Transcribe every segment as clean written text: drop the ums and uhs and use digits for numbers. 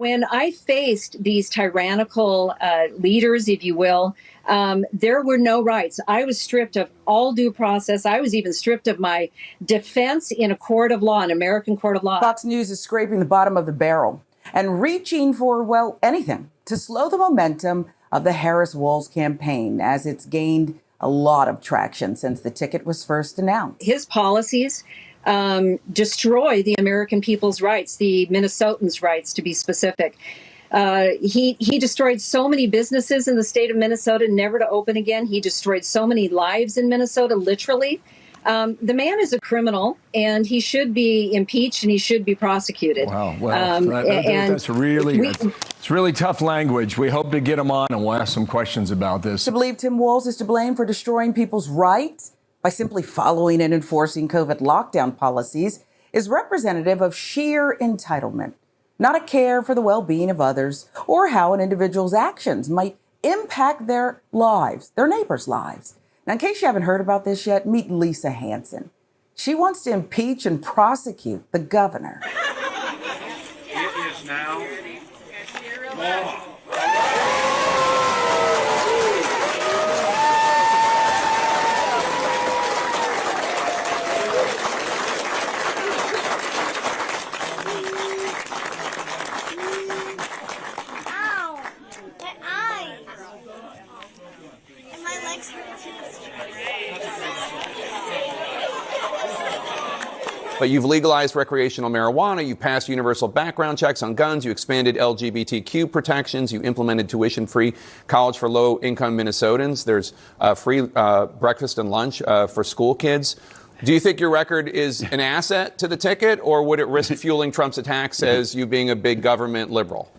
When I faced these tyrannical leaders, if you will, there were no rights. I was stripped of all due process. I was even stripped of my defense in a court of law, an American court of law. Fox News is scraping the bottom of the barrel and reaching for, well, anything to slow the momentum of the Harris-Walz campaign, as it's gained a lot of traction since the ticket was first announced. His policies destroy the American people's rights, the Minnesotans' rights, to be specific. He destroyed so many businesses in the state of Minnesota, never to open again. He destroyed so many lives in Minnesota, literally. The man is a criminal, and he should be impeached, and he should be prosecuted. Wow. Well, that's really tough language. We hope to get him on, and we'll ask some questions about this. To believe Tim Walz is to blame for destroying people's rights by simply following and enforcing COVID lockdown policies is representative of sheer entitlement, not a care for the well-being of others or how an individual's actions might impact their lives, their neighbors' lives. Now, in case you haven't heard about this yet, meet Lisa Hansen. She wants to impeach and prosecute the governor. It is now law. But you've legalized recreational marijuana, you passed universal background checks on guns, you expanded LGBTQ protections, you implemented tuition-free college for low-income Minnesotans. There's free breakfast and lunch for school kids. Do you think your record is an asset to the ticket, or would it risk fueling Trump's attacks as you being a big government liberal?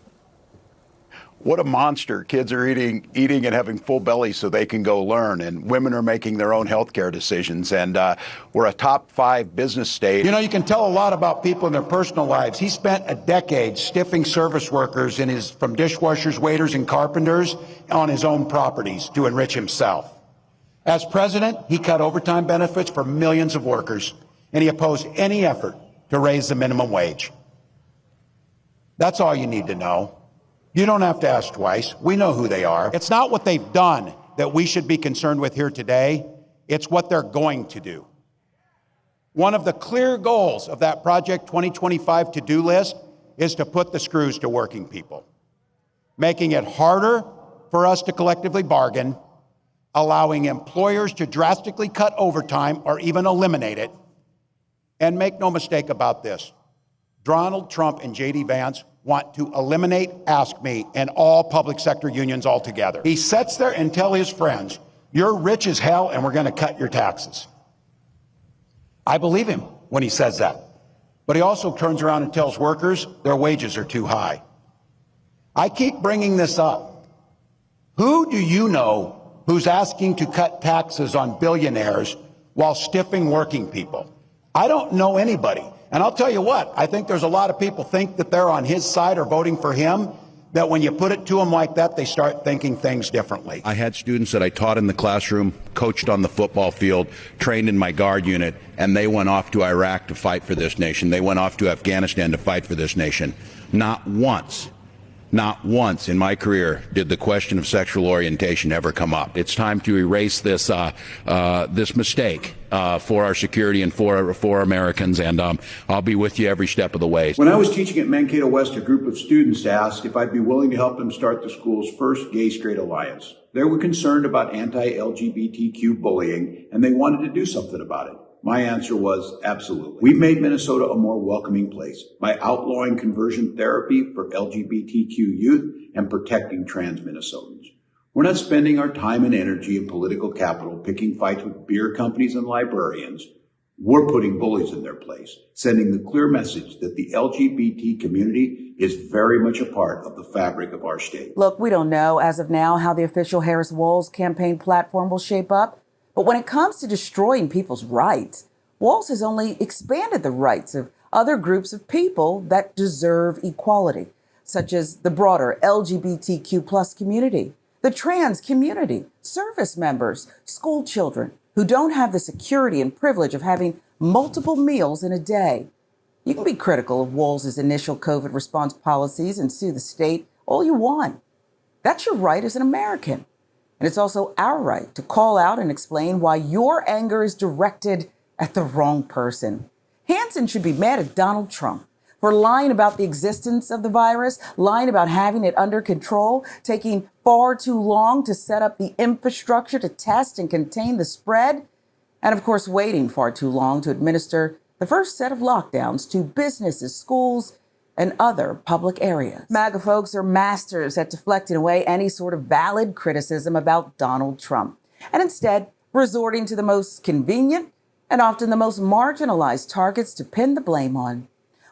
What a monster. Kids are eating and having full bellies so they can go learn. And women are making their own health care decisions. And we're a top 5 business state. You know, you can tell a lot about people in their personal lives. He spent a decade stiffing service workers from dishwashers, waiters, and carpenters on his own properties to enrich himself. As president, he cut overtime benefits for millions of workers, and he opposed any effort to raise the minimum wage. That's all you need to know. You don't have to ask twice. We know who they are. It's not what they've done that we should be concerned with here today. It's what they're going to do. One of the clear goals of that Project 2025 to-do list is to put the screws to working people, making it harder for us to collectively bargain, allowing employers to drastically cut overtime or even eliminate it. And make no mistake about this, Donald Trump and J.D. Vance want to eliminate Ask Me and all public sector unions altogether. He sits there and tells his friends, you're rich as hell and we're going to cut your taxes. I believe him when he says that. But he also turns around and tells workers their wages are too high. I keep bringing this up. Who do you know who's asking to cut taxes on billionaires while stiffing working people? I don't know anybody. And I'll tell you what, I think there's a lot of people think that they're on his side or voting for him, that when you put it to them like that, they start thinking things differently. I had students that I taught in the classroom, coached on the football field, trained in my guard unit, and they went off to Iraq to fight for this nation. They went off to Afghanistan to fight for this nation. Not once in my career did the question of sexual orientation ever come up. It's time to erase this this mistake for our security and for Americans, and I'll be with you every step of the way. When I was teaching at Mankato West, a group of students asked if I'd be willing to help them start the school's first gay-straight alliance. They were concerned about anti-LGBTQ bullying, and they wanted to do something about it. My answer was absolutely. We've made Minnesota a more welcoming place by outlawing conversion therapy for LGBTQ youth and protecting trans Minnesotans. We're not spending our time and energy and political capital picking fights with beer companies and librarians. We're putting bullies in their place, sending the clear message that the LGBT community is very much a part of the fabric of our state. Look, we don't know as of now how the official Harris-Walz campaign platform will shape up. But when it comes to destroying people's rights, Walz has only expanded the rights of other groups of people that deserve equality, such as the broader LGBTQ plus community, the trans community, service members, school children who don't have the security and privilege of having multiple meals in a day. You can be critical of Walz's initial COVID response policies and sue the state all you want. That's your right as an American. And it's also our right to call out and explain why your anger is directed at the wrong person. Hansen should be mad at Donald Trump for lying about the existence of the virus, lying about having it under control, taking far too long to set up the infrastructure to test and contain the spread, and of course, waiting far too long to administer the first set of lockdowns to businesses, schools, and other public areas. MAGA folks are masters at deflecting away any sort of valid criticism about Donald Trump, and instead resorting to the most convenient and often the most marginalized targets to pin the blame on.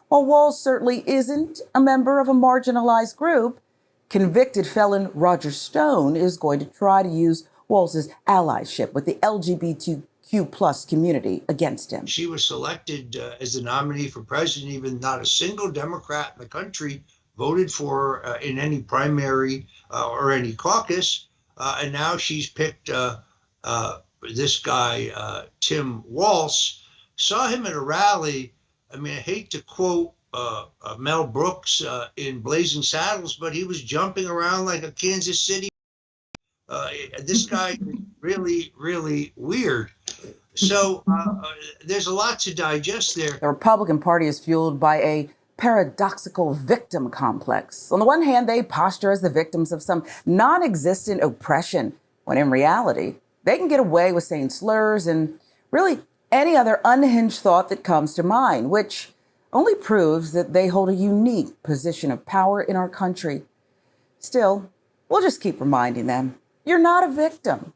While Walz certainly isn't a member of a marginalized group, convicted felon Roger Stone is going to try to use Walz's allyship with the LGBTQ plus community against him. She was selected as the nominee for president. Even not a single Democrat in the country voted for her in any primary or any caucus. And now she's picked this guy, Tim Walz. Saw him at a rally. I mean, I hate to quote Mel Brooks in Blazing Saddles, but he was jumping around like a Kansas City. This guy is really, really weird. So there's a lot to digest there. The Republican Party is fueled by a paradoxical victim complex. On the one hand, they posture as the victims of some non-existent oppression, when in reality, they can get away with saying slurs and really any other unhinged thought that comes to mind, which only proves that they hold a unique position of power in our country. Still, we'll just keep reminding them, you're not a victim.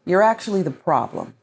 You're actually the problem.